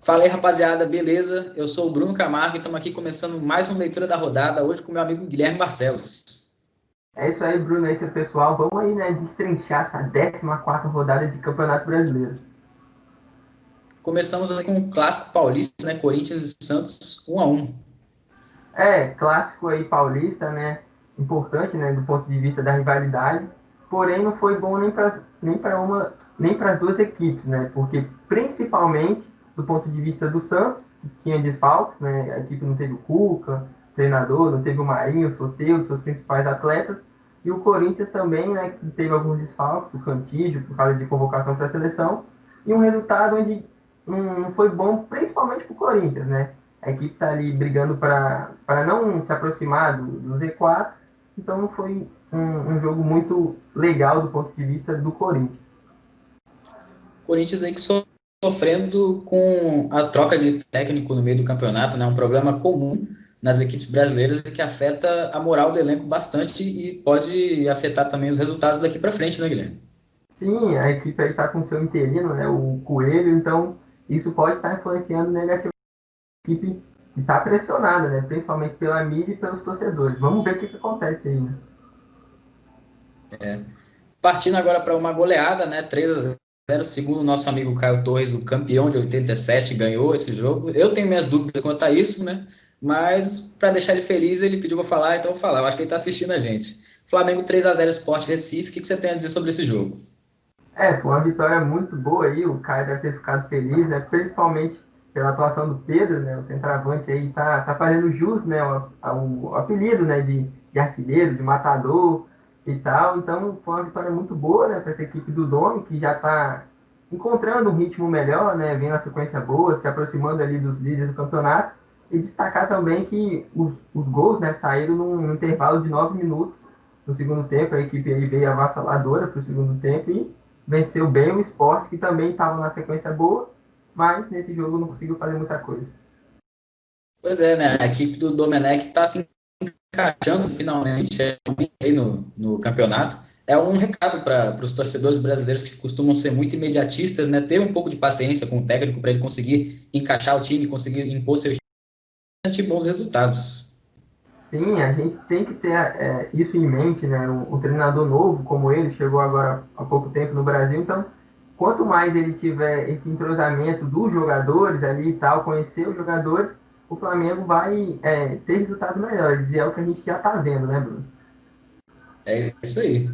Fala aí, rapaziada, beleza? Eu sou o Bruno Camargo e estamos aqui começando mais uma leitura da rodada, hoje com meu amigo Guilherme Barcelos. É isso aí, Bruno. É isso aí, pessoal. Vamos aí, né, destrinchar essa 14ª rodada de Campeonato Brasileiro. Começamos aqui com o clássico paulista, né? Corinthians e Santos 1-1. Clássico aí paulista, né? Importante, né, do ponto de vista da rivalidade. Porém, não foi bom nem para as duas equipes, né? Porque principalmente do ponto de vista do Santos, que tinha desfalques, né? A equipe não teve o Cuca, treinador, não teve o Marinho, o Soteldo, seus principais atletas. E o Corinthians também, né, que teve alguns desfalques, o Cantígio, por causa de convocação para a seleção. E um resultado onde não foi bom, principalmente para o Corinthians, né? A equipe está ali brigando para não se aproximar do Z4, então não foi um jogo muito legal do ponto de vista do Corinthians. Corinthians aí que sofrendo com a troca de técnico no meio do campeonato, né? Um problema comum nas equipes brasileiras que afeta a moral do elenco bastante e pode afetar também os resultados daqui para frente, né, Guilherme? Sim, a equipe aí está com seu interino, né, o Coelho, então isso pode estar influenciando negativamente a equipe que está pressionada, né, principalmente pela mídia e pelos torcedores. Vamos ver o que acontece aí, né? Partindo agora para uma goleada, né? 3-0, segundo o nosso amigo Caio Torres, o campeão de 87, ganhou esse jogo. Eu tenho minhas dúvidas quanto a isso, né? Mas para deixar ele feliz, ele pediu para falar, então eu vou falar. Eu acho que ele está assistindo a gente. Flamengo 3-0 Sport Recife. O que você tem a dizer sobre esse jogo? Foi uma vitória muito boa aí, o Caio deve ter ficado feliz, né? Principalmente pela atuação do Pedro, né? O centroavante aí tá fazendo jus, né? O apelido, né? De artilheiro, de matador e tal. Então foi uma vitória muito boa, né? Para essa equipe do Domi, que já está encontrando um ritmo melhor, né? Vem na sequência boa, se aproximando ali dos líderes do campeonato. E destacar também que os gols, né? Saíram num intervalo de 9 minutos no segundo tempo. A equipe aí veio avassaladora para o segundo tempo e venceu bem o Sport, que também estava na sequência boa, mas nesse jogo não conseguiu fazer muita coisa. Pois é, né? A equipe do Domenech está se encaixando finalmente aí no campeonato. É um recado para os torcedores brasileiros que costumam ser muito imediatistas, né? Ter um pouco de paciência com o técnico para ele conseguir encaixar o time, conseguir impor seu bons resultados. Sim, a gente tem que ter isso em mente, né? Um treinador novo como ele chegou agora há pouco tempo no Brasil, então quanto mais ele tiver esse entrosamento dos jogadores ali e tal, conhecer os jogadores, o Flamengo vai ter resultados melhores. E é o que a gente já está vendo, né, Bruno? É isso aí.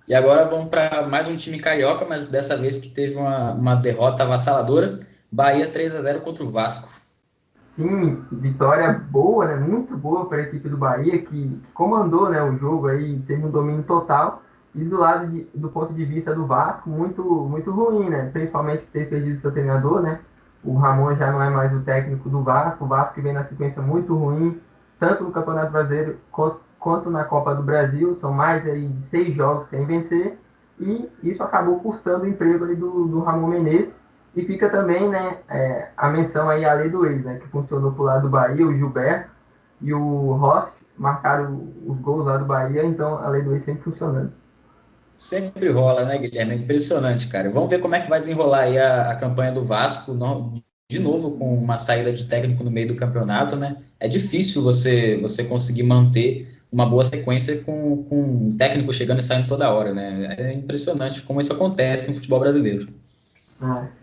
E agora vamos para mais um time carioca, mas dessa vez que teve uma derrota avassaladora. Bahia 3-0 contra o Vasco. Sim, vitória boa, né? Muito boa para a equipe do Bahia, que comandou, né, o jogo aí, teve um domínio total. E do lado do ponto de vista do Vasco, muito ruim, né? Principalmente por ter perdido seu treinador, né? O Ramon já não é mais o técnico do Vasco. O Vasco que vem na sequência muito ruim, tanto no Campeonato Brasileiro quanto na Copa do Brasil. São mais aí de 6 jogos sem vencer. E isso acabou custando o emprego ali do Ramon Menezes. E fica também, né, a menção aí à lei do ex, né, que funcionou pro lado do Bahia, o Gilberto e o Rossi marcaram os gols lá do Bahia, então a lei do ex sempre funcionando. Sempre rola, né, Guilherme? É impressionante, cara. Vamos ver como é que vai desenrolar aí a campanha do Vasco, de novo com uma saída de técnico no meio do campeonato, né? É difícil você conseguir manter uma boa sequência com um técnico chegando e saindo toda hora, né? É impressionante como isso acontece no futebol brasileiro. É.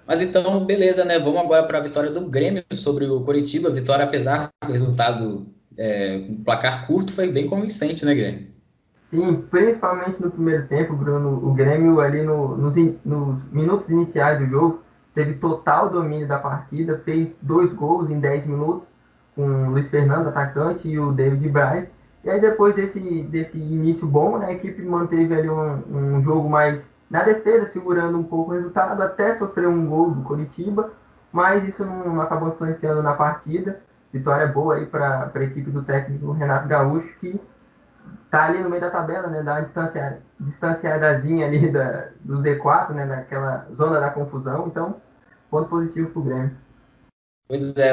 Mas então, beleza, né? Vamos agora para a vitória do Grêmio sobre o Coritiba. A vitória, apesar do resultado um placar curto, foi bem convincente, né, Grêmio? Sim, principalmente no primeiro tempo, Bruno, o Grêmio ali nos minutos iniciais do jogo teve total domínio da partida, fez 2 gols em 10 minutos, com o Luiz Fernando, atacante, e o David Braz. E aí depois desse início bom, né, a equipe manteve ali um jogo mais na defesa, segurando um pouco o resultado, até sofrer um gol do Coritiba, mas isso não acabou influenciando na partida. Vitória boa aí para a equipe do técnico Renato Gaúcho, que tá ali no meio da tabela, né? Dá uma distanciadazinha ali do Z4, né? Naquela zona da confusão. Então, ponto positivo pro Grêmio. Pois é,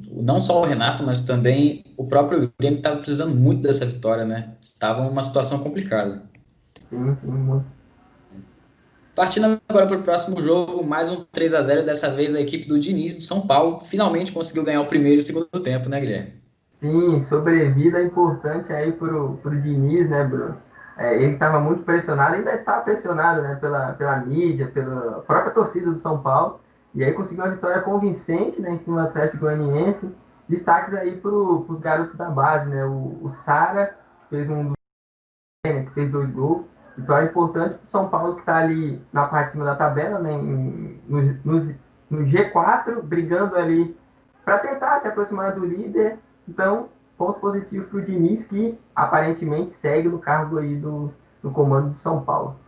não só o Renato, mas também o próprio Grêmio estava precisando muito dessa vitória, né? Estava numa situação complicada. Sim, sim, muito. Partindo agora para o próximo jogo, mais um 3-0. Dessa vez a equipe do Diniz, do São Paulo, finalmente conseguiu ganhar o primeiro e o segundo tempo, né, Guilherme? Sim, sobrevida importante aí pro Diniz, né, Bruno? Ele estava muito pressionado, ainda está pressionado, né, pela mídia, pela própria torcida do São Paulo, e aí conseguiu uma vitória convincente, né, em cima do Atlético Goianiense. Destaques aí para os garotos da base, né, o Sara, que fez que fez 2 gols. Vitória importante para o São Paulo, que está ali na parte de cima da tabela, né, no G4, brigando ali para tentar se aproximar do líder. Então, ponto positivo para o Diniz, que aparentemente segue no cargo aí do comando de São Paulo.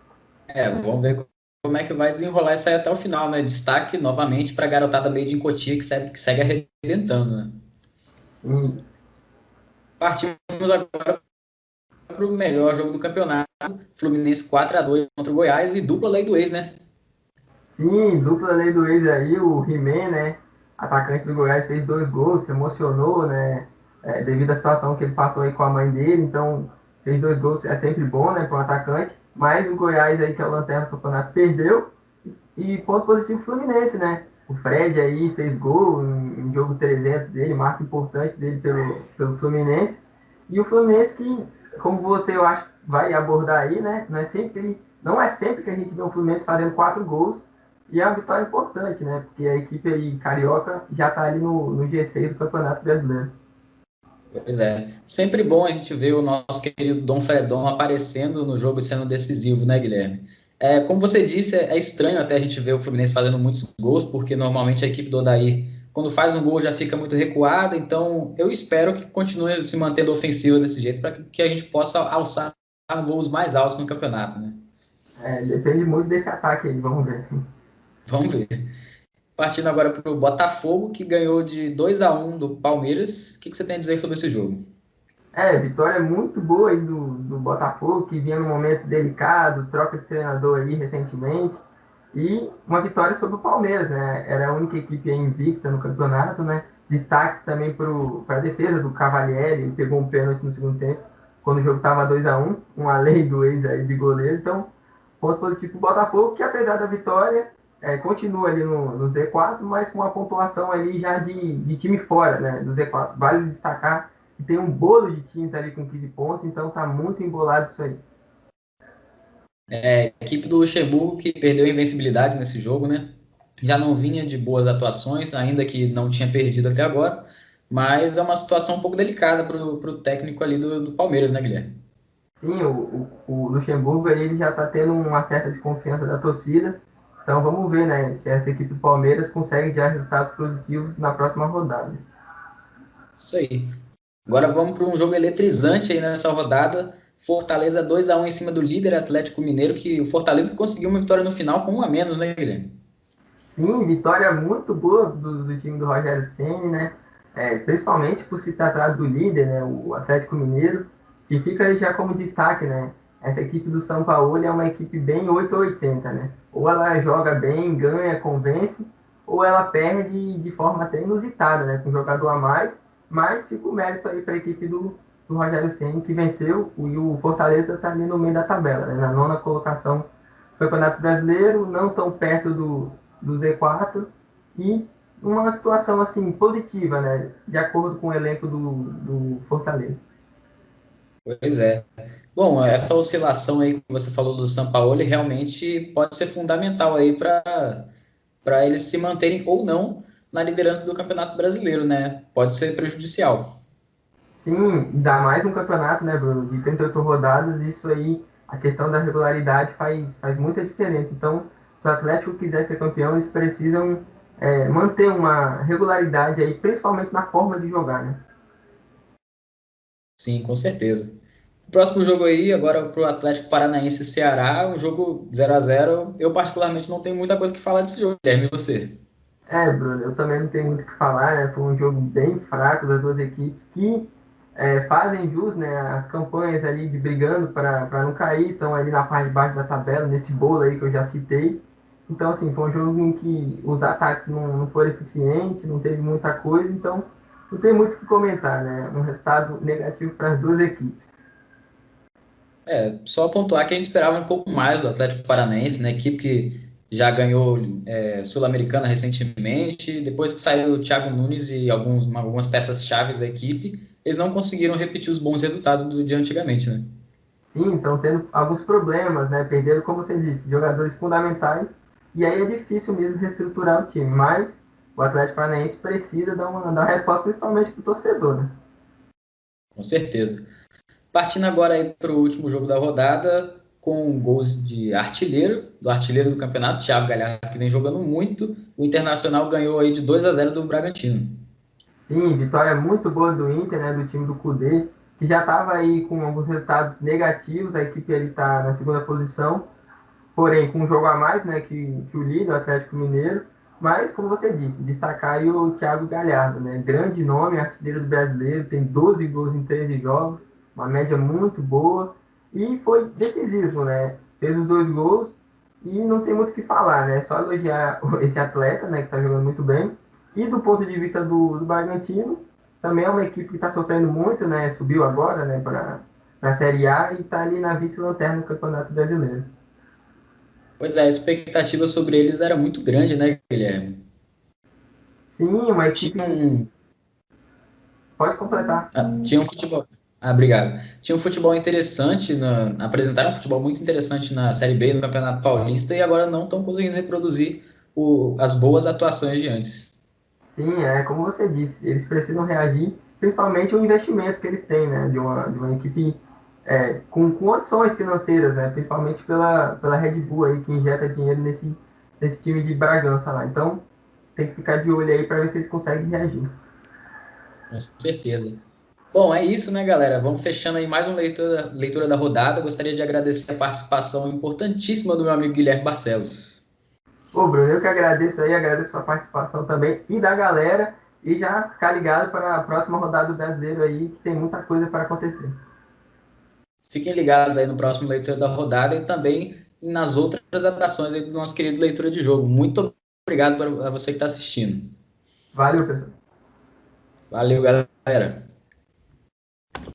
Vamos ver como é que vai desenrolar isso aí até o final, né? Destaque novamente para a garotada meio de Cotia que segue arrebentando, né? E, Partimos agora para o melhor jogo do campeonato, Fluminense 4-2 contra o Goiás e dupla lei do ex, né? sim, dupla lei do ex aí, o He-Man, né? Atacante do Goiás, fez 2 gols, se emocionou, né? Devido à situação que ele passou aí com a mãe dele, então fez 2 gols, é sempre bom, né, para um atacante. Mas o Goiás aí, que é o lanterna do campeonato, perdeu. E ponto positivo Fluminense, né? O Fred aí fez gol em jogo 300 dele, marca importante dele pelo Fluminense. E o Fluminense que, como você eu acho vai abordar aí, né? Não é sempre que a gente vê o Fluminense fazendo 4 gols. E é uma vitória importante, né? Porque a equipe aí carioca já está ali no G6 do Campeonato Brasileiro. Pois é. Sempre bom a gente ver o nosso querido Dom Fredon aparecendo no jogo e sendo decisivo, né, Guilherme? Como você disse, é estranho até a gente ver o Fluminense fazendo muitos gols, porque normalmente a equipe do Odair, quando faz um gol, já fica muito recuada. Então, eu espero que continue se mantendo ofensiva desse jeito, para que a gente possa alçar gols mais altos no campeonato, né? Depende muito desse ataque aí, vamos ver. Vamos ver. Partindo agora para o Botafogo, que ganhou de 2-1 do Palmeiras. O que você tem a dizer sobre esse jogo? Vitória muito boa aí do Botafogo, que vinha num momento delicado, troca de treinador aí recentemente, e uma vitória sobre o Palmeiras, né? Era a única equipe invicta no campeonato, né? Destaque também para a defesa do Cavalieri, ele pegou um pênalti no segundo tempo, quando o jogo estava 2-1, uma lei do ex aí de goleiro. Então, ponto positivo para o Botafogo, que apesar da vitória, continua ali no Z4, mas com uma pontuação ali já de time fora, né? Do Z4. Vale destacar que tem um bolo de times ali com 15 pontos, então tá muito embolado isso aí. A equipe do Luxemburgo que perdeu a invencibilidade nesse jogo, né? Já não vinha de boas atuações, ainda que não tinha perdido até agora, mas é uma situação um pouco delicada para o técnico ali do Palmeiras, né, Guilherme? Sim, o Luxemburgo aí, ele já está tendo uma certa desconfiança da torcida, então vamos ver, né, se essa equipe do Palmeiras consegue já resultados positivos na próxima rodada. Isso aí. Agora vamos para um jogo eletrizante aí nessa rodada. Fortaleza 2-1 em cima do líder Atlético Mineiro, que o Fortaleza conseguiu uma vitória no final com um a menos, né, Guilherme? Sim, vitória muito boa do time do Rogério Ceni, né? Principalmente por se tratar do líder, né? O Atlético Mineiro, que fica aí já como destaque, né? Essa equipe do São Paulo é uma equipe bem 880, né? Ou ela joga bem, ganha, convence, ou ela perde de forma até inusitada, né? Com um jogador a mais, mas fica o mérito aí para a equipe do Rogério Ceni que venceu, e o Fortaleza está ali no meio da tabela, né? Na nona colocação do Campeonato Brasileiro, não tão perto do Z4 e uma situação assim positiva, né, de acordo com o elenco do Fortaleza. Pois é. Bom, essa oscilação aí que você falou do Sampaoli realmente pode ser fundamental aí para eles se manterem ou não na liderança do Campeonato Brasileiro, né? Pode ser prejudicial. Sim, ainda mais um campeonato, né, Bruno, de 38 rodadas, isso aí, a questão da regularidade faz muita diferença. Então, se o Atlético quiser ser campeão, eles precisam manter uma regularidade aí, principalmente na forma de jogar, né? Sim, com certeza. O próximo jogo aí, agora para o Atlético Paranaense e Ceará, um jogo 0-0. Eu, particularmente, não tenho muita coisa que falar desse jogo, Guilherme, e você? Bruno, eu também não tenho muito o que falar, né? Foi um jogo bem fraco das duas equipes que fazem jus, né, as campanhas ali de brigando para não cair, estão ali na parte de baixo da tabela, nesse bolo aí que eu já citei. Então, assim, foi um jogo em que os ataques não foram eficientes, não teve muita coisa, então não tem muito o que comentar, né? Um resultado negativo para as duas equipes. Só pontuar que a gente esperava um pouco mais do Atlético Paranaense, né? Equipe que já ganhou Sul-Americana recentemente. Depois que saiu o Thiago Nunes e algumas peças-chave da equipe, eles não conseguiram repetir os bons resultados de antigamente, né? Sim, estão tendo alguns problemas, né? Perderam, como você disse, jogadores fundamentais. E aí é difícil mesmo reestruturar o time. Mas o Atlético Paranaense precisa dar uma resposta, principalmente para o torcedor, né? Com certeza. Partindo agora aí para o último jogo da rodada, com gols de do artilheiro do campeonato, Thiago Galhardo, que vem jogando muito. O Internacional ganhou aí de 2-0 do Bragantino. Sim, vitória muito boa do Inter, né? Do time do Cudê, que já estava aí com alguns resultados negativos. A equipe ele está na segunda posição, porém com um jogo a mais, né? Que o líder, o Atlético Mineiro. Mas, como você disse, destacar aí o Thiago Galhardo, né? Grande nome, artilheiro do brasileiro, tem 12 gols em 13 jogos, uma média muito boa. E foi decisivo, né? Fez os 2 gols e não tem muito o que falar, né? Só elogiar esse atleta, né? Que está jogando muito bem. E do ponto de vista do Bragantino, também é uma equipe que está sofrendo muito, né? Subiu agora, né? Para a Série A e está ali na vice-lanterna do Campeonato Brasileiro. Pois é, a expectativa sobre eles era muito grande, né, Guilherme? Sim, uma Tinha equipe. um, Pode completar. tinha um futebol. Obrigado. Tinha um futebol interessante, apresentaram um futebol muito interessante na Série B, no Campeonato Paulista, e agora não estão conseguindo reproduzir as boas atuações de antes. Sim, é como você disse, eles precisam reagir, principalmente o investimento que eles têm, né? De uma equipe com condições financeiras, né? Principalmente pela Red Bull aí, que injeta dinheiro nesse time de Bragança lá. Então, tem que ficar de olho aí para ver se eles conseguem reagir. Com certeza. Bom, é isso, né, galera? Vamos fechando aí mais uma leitura da rodada. Gostaria de agradecer a participação importantíssima do meu amigo Guilherme Barcelos. Ô, Bruno, eu que agradeço aí, agradeço a sua participação também e da galera. E já ficar ligado para a próxima rodada do Brasileiro aí, que tem muita coisa para acontecer. Fiquem ligados aí no próximo Leitura da Rodada e também nas outras atrações aí do nosso querido Leitura de Jogo. Muito obrigado a você que está assistindo. Valeu, pessoal. Valeu, galera.